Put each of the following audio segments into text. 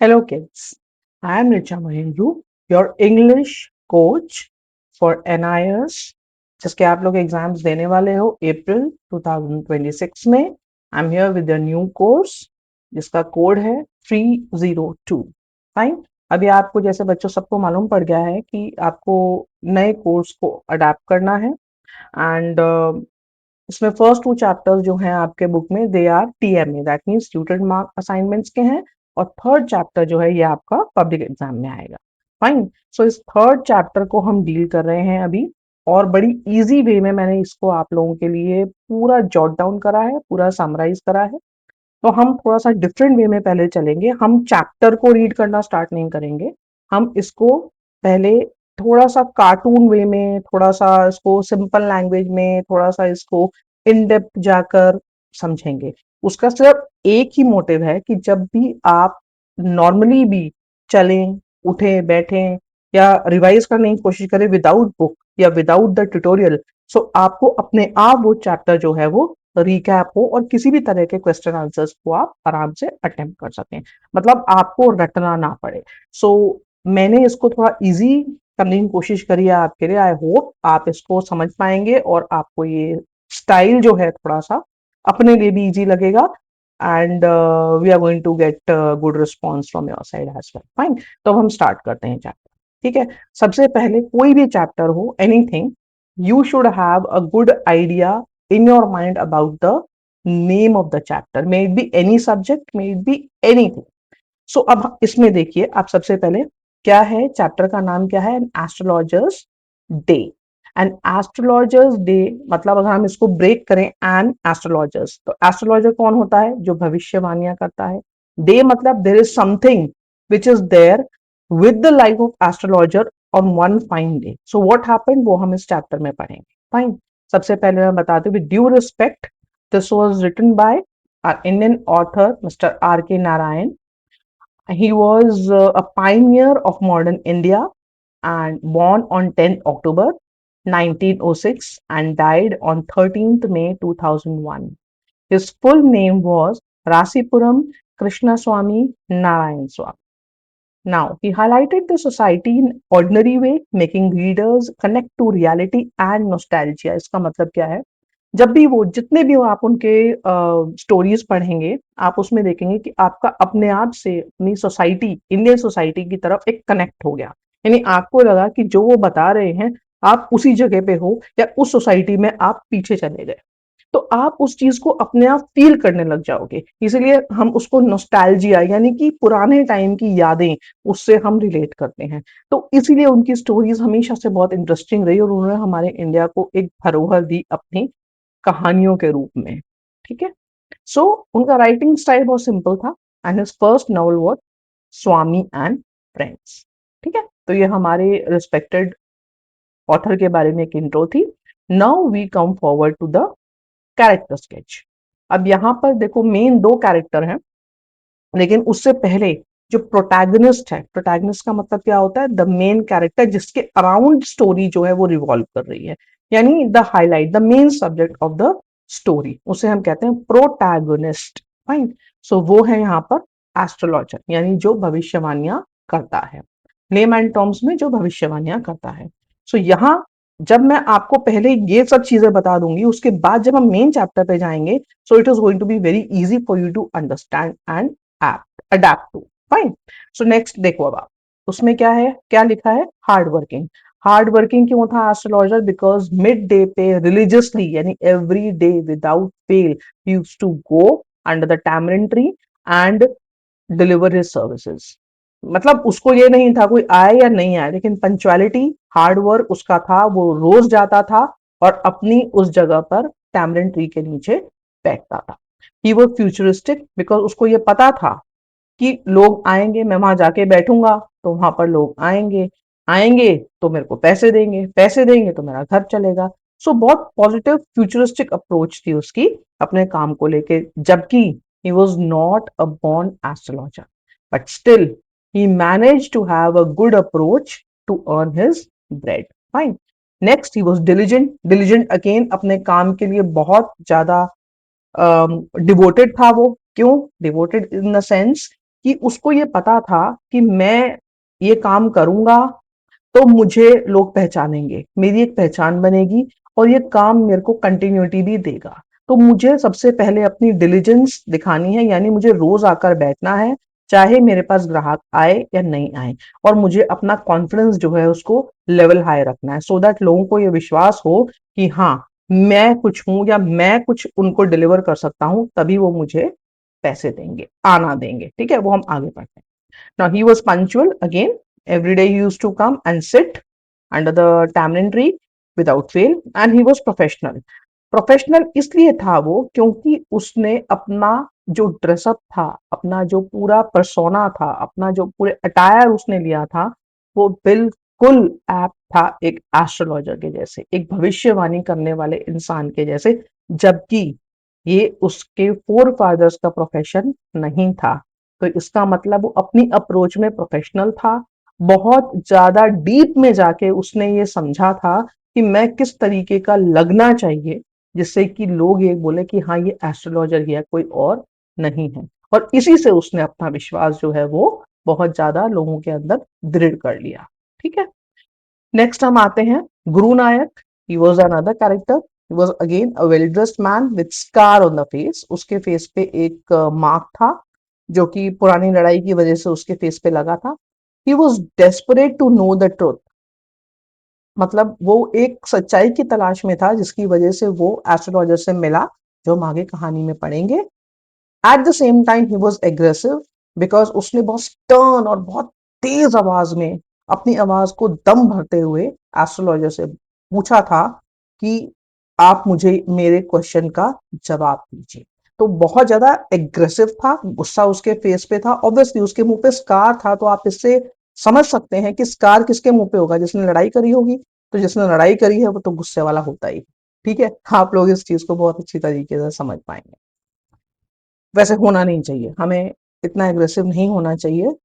Hello, kids. I am Richa Mahindru, your English coach for NIS, जिसके आप लोग exams देने वाले हो अप्रैल 2026 में. I am here with the new course जिसका कोड है 302. फाइन. अभी आपको जैसे बच्चों सबको मालूम पड़ गया है कि आपको नए कोर्स को अडेप्ट करना है. एंड इसमें फर्स्ट टू चैप्टर्स जो हैं आपके बुक में they are TMA, that means ट्यूटेड मार्क असाइनमेंट्स के हैं. और थर्ड चैप्टर जो है ये आपका पब्लिक एग्जाम में आएगा. फाइन. सो इस थर्ड चैप्टर को हम डील कर रहे हैं अभी, और बड़ी इजी वे में मैंने इसको आप लोगों के लिए पूरा जॉट डाउन करा है, पूरा समराइज करा है. तो हम थोड़ा सा डिफरेंट वे में पहले चलेंगे. हम चैप्टर को रीड करना स्टार्ट नहीं करेंगे. हम इसको पहले थोड़ा सा कार्टून वे में, थोड़ा सा इसको सिंपल लैंग्वेज में, थोड़ा सा इसको इन डेप्थ जाकर समझेंगे. उसका सिर्फ एक ही मोटिव है कि जब भी आप नॉर्मली भी चलें, उठें, बैठें या रिवाइज करने की कोशिश करें विदाउट बुक या विदाउट द ट्यूटोरियल, सो आपको अपने आप वो चैप्टर जो है वो रिकैप हो और किसी भी तरह के क्वेश्चन आंसर्स को आप आराम से अटेम्प्ट कर सकें. मतलब आपको रटना ना पड़े. सो मैंने इसको थोड़ा इजी करने की कोशिश करी है आपके लिए. आई होप आप इसको समझ पाएंगे और आपको ये स्टाइल जो है थोड़ा सा अपने लिए भी इजी लगेगा. And we are going to get good response from your side as well. Fine. तो अब हम स्टार्ट करते हैं चैप्टर. ठीक है. सबसे पहले कोई भी चैप्टर हो, anything, you should have a good idea in your mind about the name of the chapter. May it be any subject, may it be anything. So अब इसमें देखिए, आप सबसे पहले क्या है, चैप्टर का नाम क्या है, astrologers day. And astrologers day मतलब अगर हम इसको ब्रेक करें, एन एस्ट्रोलॉजर्स, तो एस्ट्रोलॉजर कौन होता है, जो भविष्यवाणियां करता है. डे मतलब there is something which is there with the life of astrologer on one fine day. So what happened वो हम इस चैप्टर में पढ़ेंगे. फाइन. सबसे पहले मैं बताती हूँ, with due respect, this was written by our Indian author mister R K Narayan. He was a pioneer of modern India and born on 10th October 1906 and died on 13th May 2001. His full name was Rasipuram Krishnaswamy Narayan Swamy. Now, he highlighted the society in ordinary way, making readers connect to reality and nostalgia. इसका मतलब क्या है, जब भी वो जितने भी वो आप उनके स्टोरीज पढ़ेंगे, आप उसमें देखेंगे कि आपका अपने आप से अपनी सोसाइटी, इंडियन सोसाइटी की तरफ एक कनेक्ट हो गया. यानी आपको लगा कि जो वो बता रहे हैं आप उसी जगह पे हो या उस सोसाइटी में आप पीछे चले गए. तो आप उस चीज को अपने आप फील करने लग जाओगे. इसलिए हम उसको नॉस्टैल्जिया यानी कि पुराने टाइम की यादें, उससे हम रिलेट करते हैं. तो इसीलिए उनकी स्टोरीज हमेशा से बहुत इंटरेस्टिंग रही और उन्होंने हमारे इंडिया को एक धरोहर दी अपनी कहानियों के रूप में. ठीक है. सो उनका राइटिंग स्टाइल बहुत सिंपल था. And his first novel was Swami and friends. ठीक है. तो ये हमारे रिस्पेक्टेड ऑथर के बारे में एक इंट्रो थी. Now we come forward to the character sketch. अब यहाँ पर देखो, मेन दो कैरेक्टर हैं, लेकिन उससे पहले जो प्रोटैगनिस्ट है, प्रोटैगनिस्ट का मतलब क्या होता है, द मेन कैरेक्टर जिसके अराउंड स्टोरी जो है वो रिवॉल्व कर रही है, यानी the highlight, the main subject of the story, उसे हम कहते हैं प्रोटैगनिस्ट. फाइन. सो वो है यहाँ पर एस्ट्रोलॉजर, यानी जो भविष्यवाणियां करता है, नेम एंड टर्म्स में जो भविष्यवाणियां करता है. सो यहाँ जब मैं आपको पहले ये सब चीजें बता दूंगी, उसके बाद जब हम मेन चैप्टर पे जाएंगे, so it is going to be very easy for you to understand and adapt to. Fine. So next देखो, अब आप उसमें क्या है, क्या लिखा है, हार्ड वर्किंग. हार्ड वर्किंग क्यों था एस्ट्रोलॉजर, बिकॉज मिड डे पे रिलीजियसली यानी every day without fail he used to go under the tamarind tree and deliver his services. मतलब उसको ये नहीं था कोई आए या नहीं आए, लेकिन पंक्चुअलिटी, हार्ड वर्क उसका था. वो रोज जाता था और अपनी उस जगह पर टैमरिन ट्री के नीचे बैठता था. ही वॉज फ्यूचरिस्टिक बिकॉज उसको ये पता था कि लोग आएंगे, मैं वहां जाके बैठूंगा तो वहां पर लोग आएंगे, आएंगे तो मेरे को पैसे देंगे, पैसे देंगे तो मेरा घर चलेगा. सो बहुत पॉजिटिव फ्यूचरिस्टिक अप्रोच थी उसकी अपने काम को लेके. जबकि he was not a born astrologer, but still he managed to have a good approach to earn his bread. Fine. Next, he was diligent. Diligent again, अपने काम के लिए बहुत ज्यादा डिवोटेड था वो. क्यों डिवोटेड, इन द सेंस कि उसको ये पता था कि मैं ये काम करूंगा तो मुझे लोग पहचानेंगे, मेरी एक पहचान बनेगी और ये काम मेरे को कंटिन्यूटी भी देगा। तो मुझे सबसे पहले अपनी डिलीजेंस दिखानी है, यानी मुझे रोज आकर बैठना है, चाहे मेरे पास ग्राहक आए या नहीं आए, और मुझे अपना कॉन्फिडेंस जो है उसको लेवल हाई रखना है, सो दैट लोगों को ये विश्वास हो कि हाँ, मैं कुछ हूं या मैं कुछ उनको डिलीवर कर सकता हूं, तभी वो मुझे पैसे देंगे, आना देंगे। ठीक है, वो हम आगे पढ़ते हैं। Now he was punctual again. Every day he used to come and sit under the tamarind tree without fail, and he was professional. Professional इसलिए था वो क्योंकि उसने अपना जो ड्रेसअप था, अपना जो पूरा पर्सोना था, अपना जो पूरे अटायर उसने लिया था, वो बिल्कुल ऐप था एक एस्ट्रोलॉजर के जैसे, एक भविष्यवाणी करने वाले इंसान के जैसे, जबकि ये उसके फोर फादर्स का प्रोफेशन नहीं था। तो इसका मतलब वो अपनी अप्रोच में प्रोफेशनल था, बहुत ज्यादा डीप में जाके उसने ये समझा था कि मैं किस तरीके का लगना चाहिए जिससे कि लोग ये बोले कि हाँ, ये एस्ट्रोलॉजर ही है, कोई और नहीं है। और इसी से उसने अपना विश्वास जो है वो बहुत ज्यादा लोगों के अंदर दृढ़ कर लिया। ठीक है, नेक्स्ट हम आते हैं Guru Nayak. He was another character. He was again a well dressed man with scar on the face. उसके फेस पे एक मार्क था जो कि पुरानी लड़ाई की वजह से उसके फेस पे लगा था। He was desperate to know the truth, मतलब वो एक सच्चाई की तलाश में था जिसकी वजह से वो एस्ट्रोलॉजर से मिला, जो हम आगे कहानी में पढ़ेंगे। At the same time he was aggressive, because उसने बहुत स्टर्न और बहुत तेज आवाज में अपनी आवाज को दम भरते हुए एस्ट्रोलॉजर से पूछा था कि आप मुझे मेरे क्वेश्चन का जवाब दीजिए। तो बहुत ज्यादा एग्रेसिव था, गुस्सा उसके फेस पे था। ऑब्वियसली उसके मुंह पे स्कार था, तो आप इससे समझ सकते हैं कि स्कार किसके मुंह पे होगा, जिसने लड़ाई करी होगी। तो जिसने लड़ाई करी है वो तो गुस्से वाला होता ही। ठीक है, आप लोग इस चीज को बहुत अच्छी तरीके से समझ पाएंगे। वैसे होना नहीं चाहिए, हमें इतना एग्रेसिव नहीं होना चाहिए।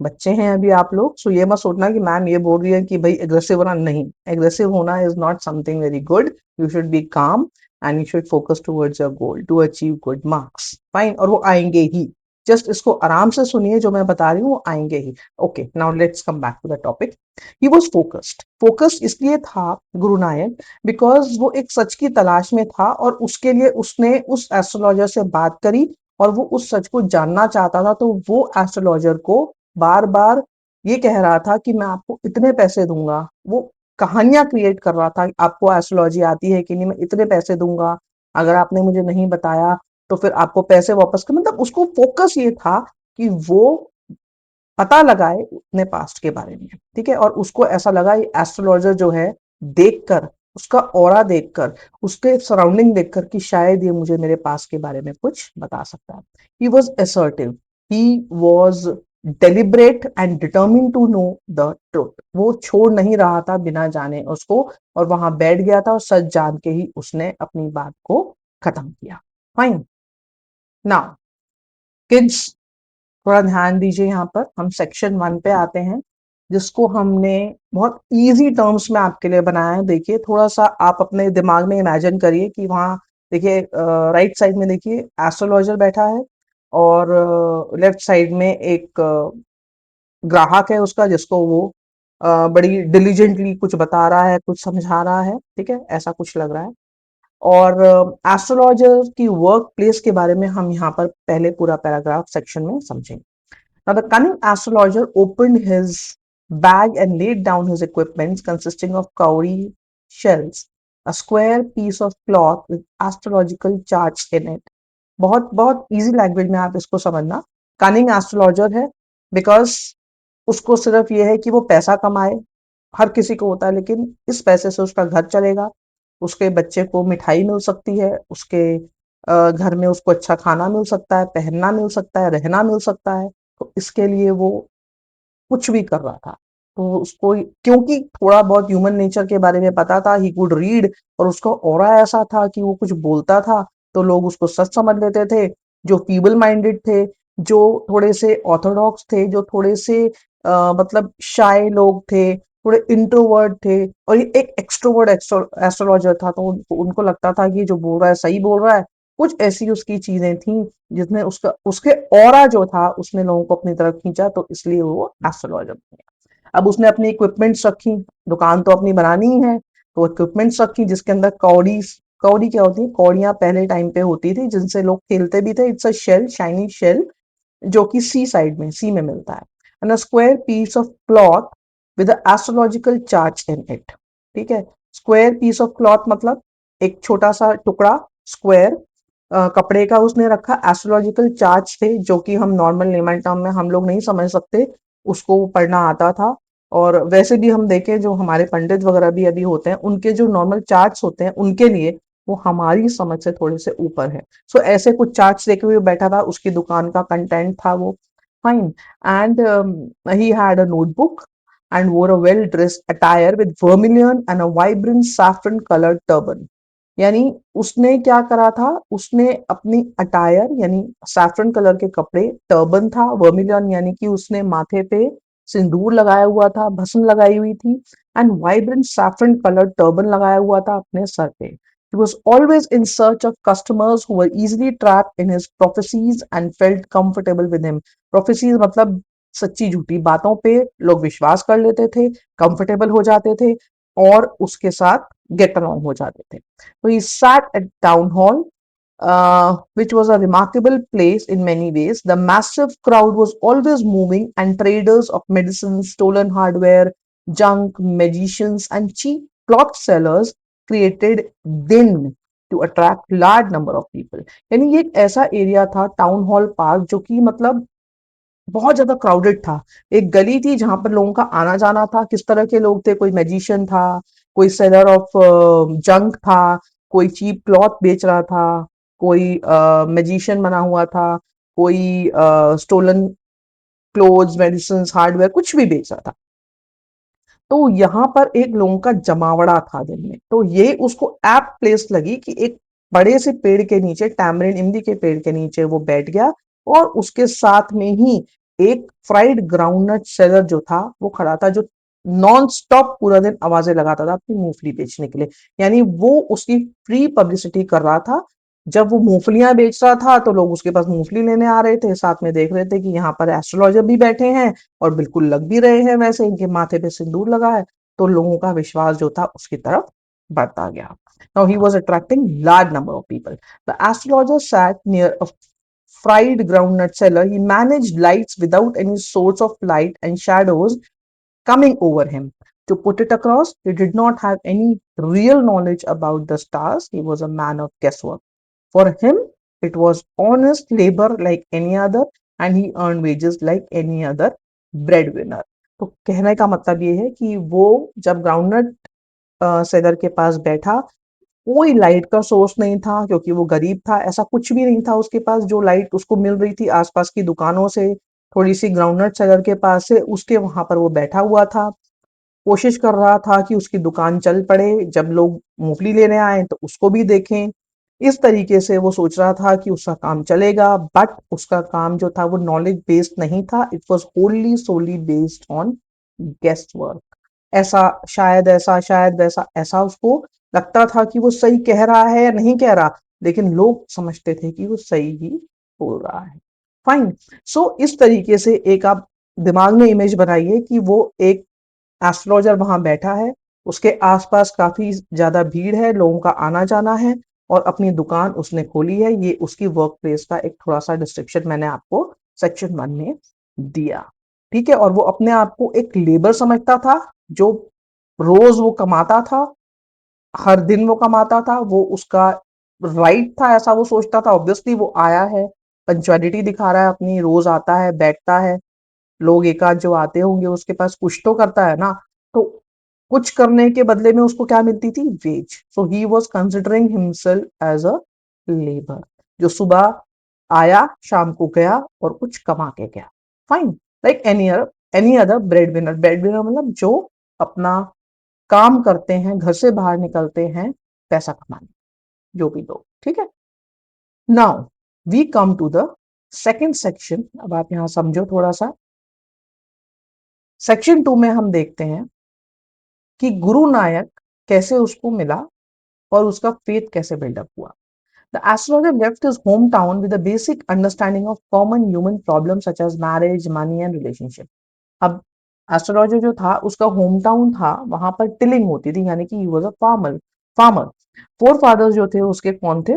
बच्चे हैं अभी आप लोग, सो ये मत सोचना कि मैम ये बोल रही है कि भाई एग्रेसिव होना, नहीं, एग्रेसिव होना is not something very good. You should be calm and you should focus towards your goal to achieve good marks, fine, और वो आएंगे ही। जस्ट इसको आराम से सुनिए, जो मैं बता रही हूँ वो आएंगे ही। Okay, now let's come back to the topic. He was focused. Focused इसलिए था गुरु नायक बिकॉज वो एक सच की तलाश में था, और उसके लिए उसने उस एस्ट्रोलॉजर से बात करी और वो उस सच को जानना चाहता था। तो वो एस्ट्रोलॉजर को बार बार ये कह रहा था कि मैं आपको इतने पैसे दूंगा, वो कहानियां क्रिएट कर रहा था, आपको एस्ट्रोलॉजी आती है कि नहीं, मैं इतने पैसे दूंगा, अगर आपने मुझे नहीं बताया तो फिर आपको पैसे वापस कर, मतलब उसको फोकस ये था कि वो पता लगाए अपने पास्ट के बारे में। ठीक है, और उसको ऐसा लगा ये एस्ट्रोलॉजर जो है, देखकर, उसका ऑरा देखकर, उसके सराउंडिंग देखकर, कि शायद ये मुझे मेरे पास्ट के बारे में कुछ बता सकता है। He was assertive, he was deliberate and determined to know the truth. वो छोड़ नहीं रहा था बिना जाने उसको, और वहां बैठ गया था और सच जान के ही उसने अपनी बात को खत्म किया। फाइन, नाउ किड्स, थोड़ा ध्यान दीजिए, यहाँ पर हम सेक्शन 1 पे आते हैं, जिसको हमने बहुत इजी टर्म्स में आपके लिए बनाया है। देखिए, थोड़ा सा आप अपने दिमाग में इमेजिन करिए कि वहाँ देखिए, राइट साइड में देखिए एस्ट्रोलॉजर बैठा है, और लेफ्ट साइड में एक ग्राहक है उसका, जिसको वो बड़ी डिलीजेंटली कुछ बता रहा है, कुछ समझा रहा है। ठीक है, ऐसा कुछ लग रहा है। और एस्ट्रोलॉजर की वर्क प्लेस के बारे में हम यहाँ पर पहले पूरा पैराग्राफ सेक्शन में समझेंगे। Now, the cunning astrologer opened his bag and laid down his equipments consisting of cowrie shells, a square piece of cloth with astrological charts in it. बहुत बहुत इजी लैंग्वेज में आप इसको समझना। कनिंग एस्ट्रोलॉजर है because उसको सिर्फ ये है कि वो पैसा कमाए, हर किसी को होता है, लेकिन इस पैसे से उसका घर चलेगा, उसके बच्चे को मिठाई मिल सकती है, उसके घर में उसको अच्छा खाना मिल सकता है, पहनना मिल सकता है, रहना मिल सकता है। तो इसके लिए वो कुछ भी कर रहा था। तो उसको क्योंकि थोड़ा बहुत ह्यूमन नेचर के बारे में पता था, ही कुड रीड, और उसका ऑरा ऐसा था कि वो कुछ बोलता था तो लोग उसको सच समझ लेते थे। जो फीबल माइंडेड थे, जो थोड़े से ऑर्थोडॉक्स थे, जो थोड़े से मतलब शाय लोग थे, थोड़े इंट्रोवर्ट थे, और ये एक एक्सट्रोवर्ट एस्ट्रोलॉजर था, तो उनको लगता था कि जो बोल रहा है सही बोल रहा है, कुछ ऐसी उसकी चीजें थी जिसने उसका उसके ऑरा जो था उसने लोगों को अपनी तरफ खींचा, तो इसलिए वो एस्ट्रोलॉजर बन गया। अब उसने अपनी इक्विपमेंट्स रखी, दुकान तो अपनी बनानी ही है, तो इक्विपमेंट्स रखी जिसके अंदर कौड़ी, कौड़ी क्या होती है, कौड़ियां पहले टाइम पे होती थी जिनसे लोग खेलते भी थे। It's a shell, shiny shell, जो कि सी साइड में, सी में मिलता है, and a square piece of cloth with astrological chart in it. ठीक है, स्क्वायर पीस ऑफ क्लॉथ मतलब एक छोटा सा टुकड़ा, स्क्वायर कपड़े का उसने रखा। एस्ट्रोलॉजिकल चार्ट्स थे जो कि हम नॉर्मल लेमन टर्म में हम लोग नहीं समझ सकते, उसको वो पढ़ना आता था। और वैसे भी हम देखें जो हमारे पंडित वगैरह भी अभी होते हैं, उनके जो नॉर्मल चार्ट्स होते हैं उनके लिए वो हमारी समझ से थोड़े से ऊपर है। सो ऐसे कुछ चार्ट्स लेके हुए बैठा था, उसकी दुकान का कंटेंट था वो। Fine, and he had a notebook and wore a well-dressed attire with vermilion and a vibrant saffron-colored turban। यानी उसने क्या करा था, उसने अपनी अटायर यानी सैफरन कलर के कपड़े, टर्बन था, वर्मिलियन यानी कि उसने माथे पे सिंदूर लगाया हुआ था, भस्म लगाई हुई थी, and vibrant saffron colour turban लगाया हुआ था अपने सर पे। He was always in search of customers who were easily trapped in his prophecies and felt comfortable with him। Prophecies मतलब सच्ची झूठी बातों पे लोग विश्वास कर लेते थे, कंफर्टेबल हो जाते थे और उसके साथ गेट अलोंग हो जाते थे। So he sat at town hall, which was a remarkable place in many ways. The massive crowd was always moving, and traders of medicines, stolen hardware, junk, magicians, and cheap cloth sellers created din to attract large number of people। यानी ये एक ऐसा area था town hall park जो कि मतलब बहुत ज्यादा क्राउडेड था। एक गली थी जहां पर लोगों का आना जाना था। किस तरह के लोग थे, कोई मैजिशियन था, कोई सेलर ऑफ जंक था, कोई चीप क्लॉथ बेच रहा था, कोई मैजिशियन बना हुआ था, कोई स्टोलन क्लोथ्स, मेडिसिन, हार्डवेयर कुछ भी बेच रहा था। तो यहाँ पर एक लोगों का जमावड़ा था दिन में। तो ये उसको ऐप प्लेस लगी कि एक बड़े से पेड़ के नीचे, टैमरिन इमली के पेड़ के नीचे वो बैठ गया, और उसके साथ में ही एक फ्राइड ग्राउंडनट सेलर जो था वो खड़ा था, जो नॉन स्टॉप पूरा दिन आवाजें लगाता था अपनी मूंगफली बेचने के लिए। यानी वो उसकी फ्री पब्लिसिटी कर रहा था। जब वो मूंगफलियां बेच रहा था तो लोग उसके पास मूंगफली लेने आ रहे थे, साथ में देख रहे थे कि यहाँ पर एस्ट्रोलॉजर भी बैठे हैं और बिल्कुल लग भी रहे हैं वैसे, इनके माथे पे सिंदूर लगा है। तो लोगों का विश्वास जो था उसकी तरफ बढ़ता गया। Now he was attracting large number of people. The astrologer sat near a fried groundnut seller. He managed lights without any source of light and shadows coming over him. To put it across, he did not have any real knowledge about the stars. He was a man of guesswork. For him, it was honest labor like any other, and he earned wages like any other breadwinner। तो कहने का मतलब ये है कि वो जब groundnut seller के पास बैठा, कोई लाइट का सोर्स नहीं था क्योंकि वो गरीब था, ऐसा कुछ भी नहीं था उसके पास जो लाइट उसको मिल रही थी आसपास की दुकानों से, थोड़ी सी ग्राउंडनट सेलर के पास से, उसके वहां पर वो बैठा हुआ था। कोशिश कर रहा था कि उसकी दुकान चल पड़े, जब लोग मूंगफली लेने आए तो उसको भी देखें। इस तरीके से वो सोच रहा था कि उसका काम चलेगा, बट उसका काम जो था वो नॉलेज बेस्ड नहीं था। It was wholly solely based on guesswork. ऐसा शायद ऐसा, शायद वैसा, ऐसा उसको लगता था कि वो सही कह रहा है या नहीं कह रहा, लेकिन लोग समझते थे कि वो सही ही बोल रहा है। फाइन। सो इस तरीके से एक आप दिमाग में इमेज बनाइए कि वो एक एस्ट्रोलॉजर वहां बैठा है, उसके आसपास काफी ज्यादा भीड़ है, लोगों का आना जाना है, और अपनी दुकान उसने खोली है। ये उसकी वर्क प्लेस का एक थोड़ा सा डिस्क्रिप्शन मैंने आपको सेक्शन 1 में दिया। ठीक है, और वो अपने आप को एक लेबर समझता था, जो रोज वो कमाता था, हर दिन वो कमाता था, वो उसका राइट था, ऐसा वो सोचता था। ऑब्वियसली वो आया है, पंचुअलिटी दिखा रहा है अपनी, रोज आता है, बैठता है, लोग एक आध जो आते होंगे उसके पास कुछ तो करता है ना, तो कुछ करने के बदले में उसको क्या मिलती थी, wage. So he was considering himself as a labour, जो सुबह आया, शाम को गया और कुछ कमा के गया। Fine, like any other bread winner. Bread winner मतलब जो अपना काम करते हैं, घर से बाहर निकलते हैं पैसा कमाने, जो भी लोग। ठीक है, now we come to the second section. अब आप यहां समझो थोड़ा सा। सेक्शन 2 में हम देखते हैं कि गुरु नायक कैसे उसको मिला और उसका फेथ कैसे बिल्डअप हुआ। The astrologer left his hometown with a basic understanding of common human problems such as marriage, money and relationship. अब एस्ट्रोलॉजर जो था उसका होम टाउन था, वहां पर टिलिंग होती थी, यानी कि he was a farmer. Forefathers जो थे उसके कौन थे?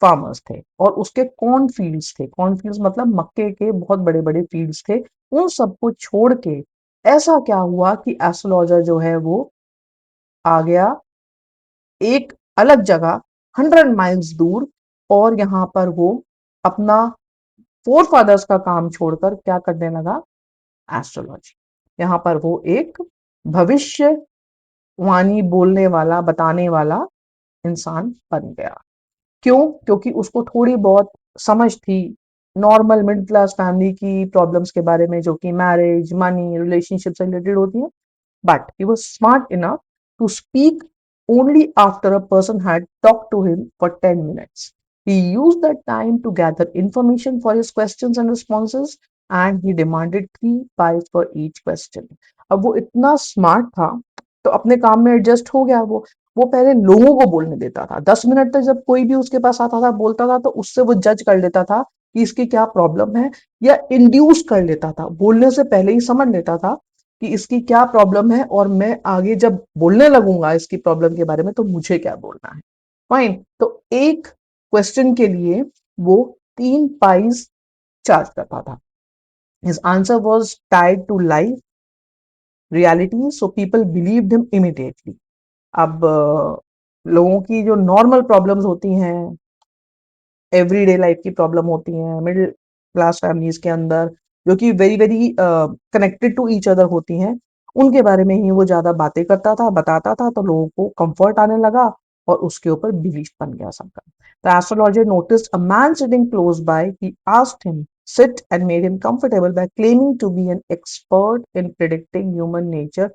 फार्मर्स थे। और उसके कॉर्न फील्ड्स थे, कॉर्न फील्ड्स मतलब मक्के के बहुत बड़े बड़े फील्ड्स थे। उन सबको छोड़ के ऐसा क्या हुआ कि एस्ट्रोलॉजर जो है वो आ गया एक अलग जगह 100 माइल्स दूर, और यहाँ पर वो अपना फोर फादर्स का काम छोड़कर क्या करने लगा? एस्ट्रोलॉजी। यहाँ पर वो एक भविष्यवाणी बोलने वाला, बताने वाला इंसान बन गया। क्यों? क्योंकि उसको थोड़ी बहुत समझ थी नॉर्मल मिडिल क्लास फैमिली की प्रॉब्लम्स के बारे में, जो कि मैरिज, मनी, रिलेशनशिप से रिलेटेड होती है। But he was smart enough to speak only after a person had talked to him for 10 minutes. He used that time to gather information for his questions and responses, and he demanded 3 pies for each question. अब वो इतना smart था तो अपने काम में adjust हो गया। वो पहले लोगों को बोलने देता था। 10 मिनट तक जब कोई भी उसके पास आता था बोलता था, तो उससे वो जज कर लेता था कि इसकी क्या प्रॉब्लम है, या इंड्यूस कर लेता था, बोलने से पहले ही समझ लेता था कि इसकी क्या प्रॉब्लम है, और मैं आगे जब बोलने लगूंगा इसकी प्रॉब्लम के बारे में तो मुझे क्या बोलना है। फाइन। तो एक क्वेश्चन के लिए वो 3 पाइज चार्ज करता था। His answer was tied to life reality, so people believed him immediately. अब लोगों की जो नॉर्मल प्रॉब्लम्स होती हैं, एवरीडे लाइफ की प्रॉब्लम होती हैं मिडिल क्लास फैमिलीज के अंदर, जो कि very very connected to each other होती हैं, उनके बारे में ही वो ज्यादा बातें करता था, बताता था, तो लोगों को कंफर्ट आने लगा और उसके ऊपर बिलीफ बन गया सबका। The astrologer noticed a man sitting close by, he asked him sit and made him comfortable by claiming to be an expert in predicting human nature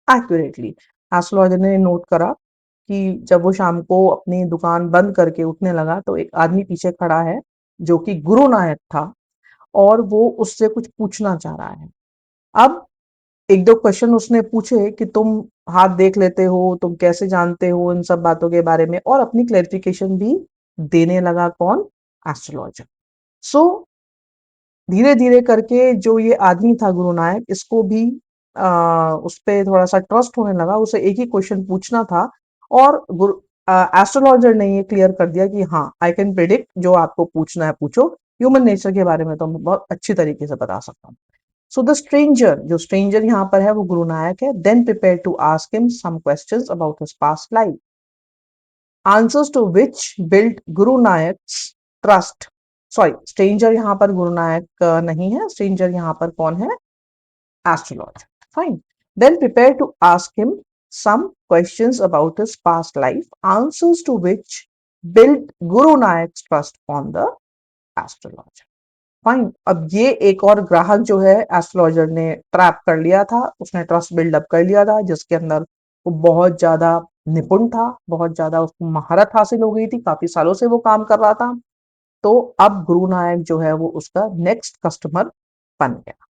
accurately. Astrologer ने नोट करा कि जब वो शाम को अपनी दुकान बंद करके उठने लगा तो एक आदमी पीछे खड़ा है जो कि गुरु नायक था, और वो उससे कुछ पूछना चाह रहा है। अब एक दो क्वेश्चन उसने पूछे कि तुम हाथ देख लेते हो, तुम कैसे जानते हो इन सब बातों के बारे में, और अपनी क्लैरिफिकेशन भी देने लगा। कौन? एस्ट्रोलॉजर। सो धीरे धीरे करके जो ये आदमी था गुरु नायक, इसको भी उस पे थोड़ा सा ट्रस्ट होने लगा। उसे एक ही क्वेश्चन पूछना था, और एस्ट्रोलॉजर ने ये क्लियर कर दिया कि हाँ, आई कैन प्रिडिक्ट, जो आपको पूछना है पूछो, ह्यूमन नेचर के बारे में तो मैं बहुत अच्छी तरीके से बता सकता हूँ। सो द स्ट्रेंजर, जो स्ट्रेंजर यहाँ पर है वो गुरु नायक है, then prepare to ask him some questions about his past life, answers to which build Guru Nayak's trust. Sorry, stranger यहाँ पर गुरु नायक नहीं है, स्ट्रेंजर यहाँ पर कौन है? Astrologer. Fine. Then prepare to ask him some questions about his past life, answers to which built Guru Nayak's trust on the astrologer. Fine. अब ये एक और ग्राहक जो है एस्ट्रोलॉजर ने ट्रैप कर लिया था, उसने ट्रस्ट बिल्डअप कर लिया था, जिसके अंदर वो बहुत ज्यादा निपुण था, बहुत ज्यादा उसको महारत हासिल हो गई थी, काफी सालों से वो काम कर रहा था। तो अब गुरु नायक जो है वो उसका नेक्स्ट कस्टमर बन गया।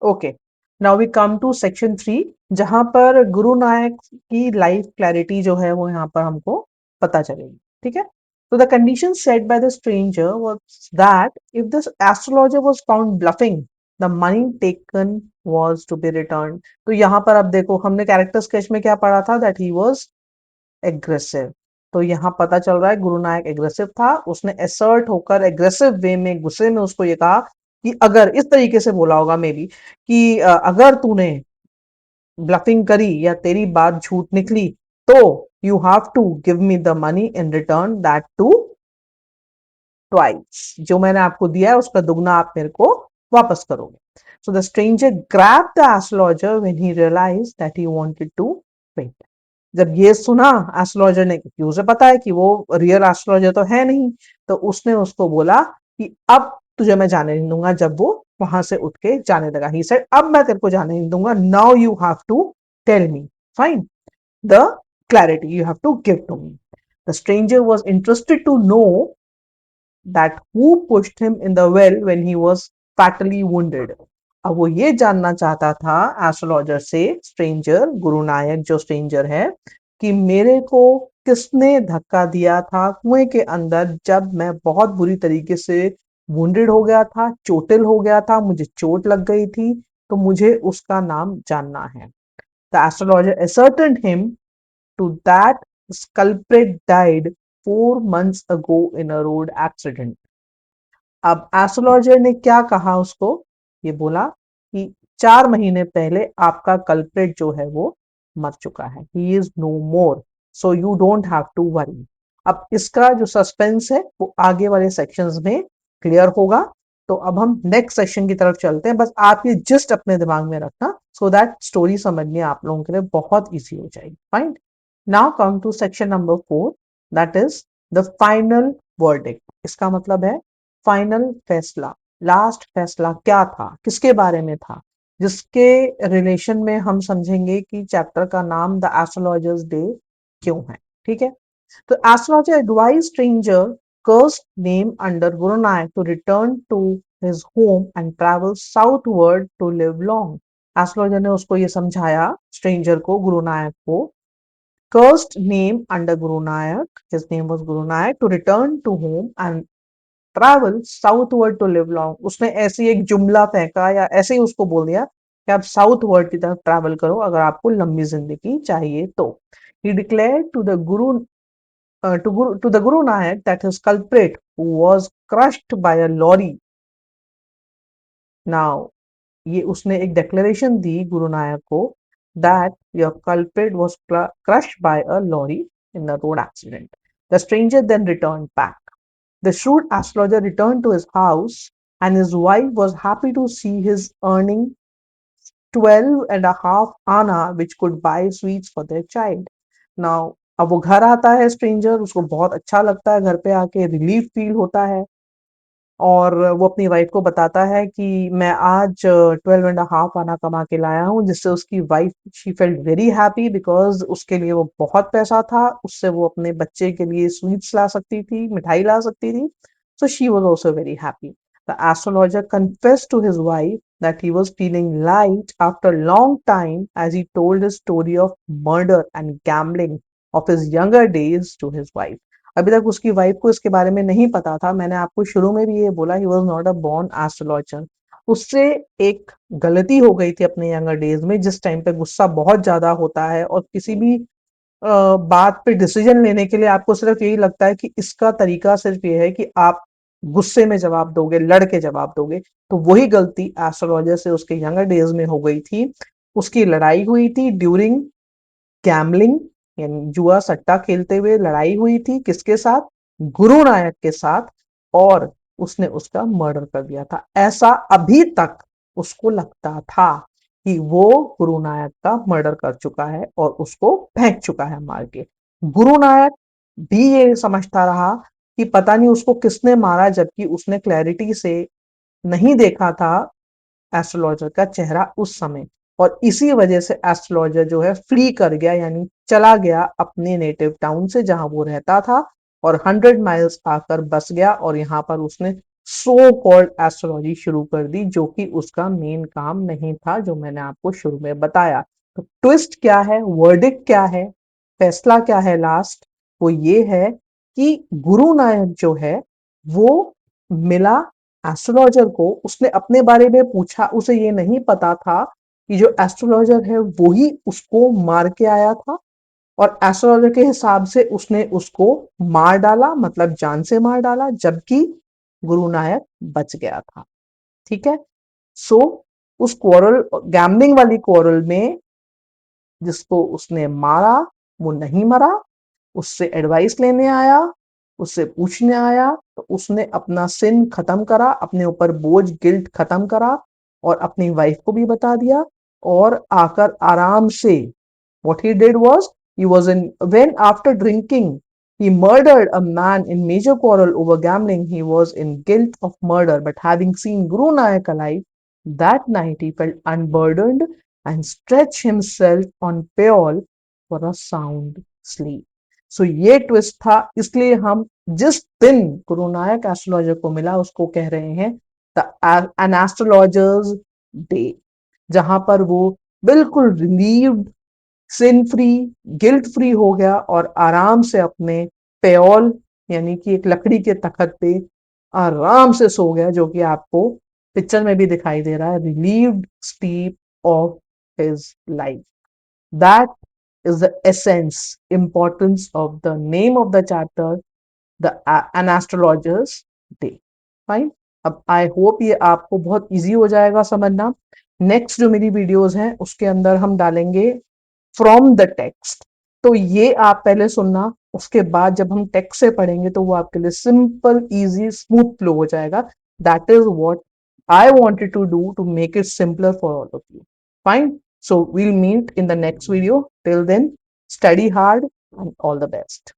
Okay, now we come to section 3, जहां पर गुरु नायक की लाइफ क्लैरिटी जो है वो यहाँ पर हमको पता चलेगी। ठीक है। तो the condition set by the stranger was that if this astrologer was found bluffing, the money taken was to be return. तो यहाँ पर अब देखो, हमने कैरेक्टर स्केच में क्या पढ़ा था? That he was aggressive. तो यहाँ पता चल रहा है गुरु नायक एग्रेसिव था। उसने असर्ट होकर एग्रेसिव वे में, गुस्से में उसको ये कहा कि अगर, इस तरीके से बोला होगा मे बी, कि अगर तूने ब्लफिंग करी या तेरी बात झूठ निकली तो you have to give me the money in return, that too twice. जो मैंने आपको दिया है उसका दुगना आप मेरे को वापस करोगे। So the stranger grabbed the astrologer when he realised that he wanted to quit. जब ये सुना एस्ट्रोलॉजर ने, क्योंकि उसे पता है कि वो रियल एस्ट्रोलॉजर तो है नहीं, तो उसने उसको बोला कि अब तुझे मैं जाने नहीं दूंगा। जब वो वहां से उठ के जाने लगा, ही सेड अब मैं तेरे को जाने नहीं दूंगा, now you have to tell me, fine, the clarity you have to give to me. The stranger was interested to know that who pushed him in the well when he was fatally wounded. अब वो ये जानना चाहता था astrologer से, stranger, गुरु नायक जो stranger है, कि मेरे को किसने धक्का दिया था कुएं के अंदर जब मैं बहुत बुरी तरीके से वुंडेड हो गया था, चोटिल हो गया था, मुझे चोट लग गई थी, तो मुझे उसका नाम जानना है। The astrologer ascertained him to that culprit died 4 months ago in a road accident. अब एस्ट्रोलॉजर ने क्या कहा उसको, ये बोला कि 4 महीने पहले आपका कल्प्रिट जो है वो मर चुका है, he is no more, so you don't have to worry. अब इसका जो सस्पेंस है वो आगे वाले सेक्शंस में क्लियर होगा। तो अब हम नेक्स्ट सेक्शन की तरफ चलते हैं, बस आप ये जस्ट अपने दिमाग में रखना सो दैट स्टोरी समझनी आप लोगों के लिए बहुत इजी हो जाएगी। Fine, now come to section number 4, that is the final verdict. इसका मतलब है फाइनल फैसला, लास्ट फैसला क्या था, किसके बारे में था, जिसके रिलेशन में हम समझेंगे कि चैप्टर का नाम द एस्ट्रोलॉजर्स डे क्यों है। ठीक है, तो astrologer advise stranger cursed name under Guru Nanak to return to his home and travel southward to live long. Astrologer ने उसको ये समझाया, स्ट्रेंजर को, गुरु नायक को, cursed name under Guru Nanak, his name was Guru Nanak, to return to home and travel southward to live long. उसने ऐसी एक जुमला फेंका या ऐसे ही उसको बोल दिया कि आप साउथवर्ड की तरफ ट्रैवल करो अगर आपको लंबी जिंदगी चाहिए तो। ही declared to the Guru to the Guru Nanak that his culprit who was crushed by a lorry. Now ये उसने एक declaration दी गुरु नायक को that your culprit was crushed by a lorry in a road accident. The stranger then returned back. The shrewd astrologer returned to his house and his wife was happy to see his earning 12.5 आना which could buy sweets for their child. Now अब वो घर आता है stranger, उसको बहुत अच्छा लगता है, घर पे आके रिलीफ फील होता है और वो अपनी वाइफ को बताता है कि मैं आज 12.5 आना कमा के लाया हूँ, जिससे उसकी wife she felt very happy because उसके लिए वो बहुत पैसा था, उससे वो अपने बच्चे के लिए स्वीट्स ला सकती थी, मिठाई ला सकती थी, so she was also very happy. The astrologer confessed to his wife that he was feeling light after a long time as he told his story of murder and gambling of his younger days to his wife. अभी तक उसकी wife को इसके बारे में नहीं पता था, मैंने आपको शुरू में भी ये बोला, he was not a born astrologer. उससे एक गलती हो गई थी अपने यंगर डेज में, जिस टाइम पे गुस्सा बहुत ज्यादा होता है और किसी भी बात पे डिसीजन लेने के लिए आपको सिर्फ यही लगता है कि इसका तरीका सिर्फ ये है कि आप गुस्से में जवाब दोगे, लड़ के जवाब दोगे, तो वही गलती एस्ट्रोलॉजर से उसके यंगर डेज में हो गई थी। उसकी लड़ाई हुई थी ड्यूरिंग गैम्बलिंग, यानी जुआ सट्टा खेलते हुए लड़ाई हुई थी, किसके साथ, गुरु नायक के साथ, और उसने उसका मर्डर कर दिया था। ऐसा अभी तक उसको लगता था कि वो गुरु नायक का मर्डर कर चुका है और उसको फेंक चुका है मार के। गुरु नायक भी ये समझता रहा कि पता नहीं उसको किसने मारा, जबकि उसने क्लैरिटी से नहीं देखा था एस्ट्रोलॉजर का चेहरा उस समय, और इसी वजह से एस्ट्रोलॉजर जो है फ्ली कर गया, यानी चला गया अपने नेटिव टाउन से जहां वो रहता था और 100 माइल्स आकर बस गया और यहाँ पर उसने सो कॉल्ड एस्ट्रोलॉजी शुरू कर दी, जो कि उसका मेन काम नहीं था, जो मैंने आपको शुरू में बताया। तो ट्विस्ट क्या है, वर्डिक्ट क्या है, फैसला क्या है लास्ट, वो ये है कि गुरु नायक जो है वो मिला एस्ट्रोलॉजर को, उसने अपने बारे में पूछा, उसे ये नहीं पता था कि जो एस्ट्रोलॉजर है वो ही उसको मार के आया था, और एस्ट्रोलॉजर के हिसाब से उसने उसको मार डाला, मतलब जान से मार डाला, जबकि गुरु नायक बच गया था। ठीक है, सो उस क्वारल, गैम्बलिंग वाली क्वारल में जिसको उसने मारा वो नहीं मरा, उससे एडवाइस लेने आया, उससे पूछने आया, तो उसने अपना सिन खत्म करा, अपने ऊपर बोझ गिल्ट खत्म करा और अपनी वाइफ को भी बता दिया और आकर आराम से what he did was he was in when after drinking he murdered a man in major quarrel over gambling. He was in guilt of murder, but having seen Guru Nanak alive that night he felt unburdened and stretched himself on payol for a sound sleep. So ये twist था, इसलिए हम जिस दिन गुरु नायक astrologer को मिला उसको कह रहे हैं एन एस्ट्रोलॉजर्स डे, जहां पर वो बिल्कुल रिलीव्ड सिन फ्री, गिल्ट फ्री हो गया और आराम से अपने पेओल यानी कि एक लकड़ी के तख्त पे आराम से सो गया, जो कि आपको पिक्चर में भी दिखाई दे रहा है, relieved sleep of his life. That is the essence, importance of the name of the chapter, the an astrologer's day. Fine. अब आई होप ये आपको बहुत इजी हो जाएगा समझना. नेक्स्ट जो मेरी वीडियोस हैं उसके अंदर हम डालेंगे फ्रॉम द टेक्स्ट. तो ये आप पहले सुनना, उसके बाद जब हम टेक्स्ट से पढ़ेंगे तो वो आपके लिए सिंपल इजी स्मूथ फ्लो हो जाएगा. That is what I wanted to do to make it simpler for all of you. Fine. So we'll meet in the next video. Till then, study hard and all the best.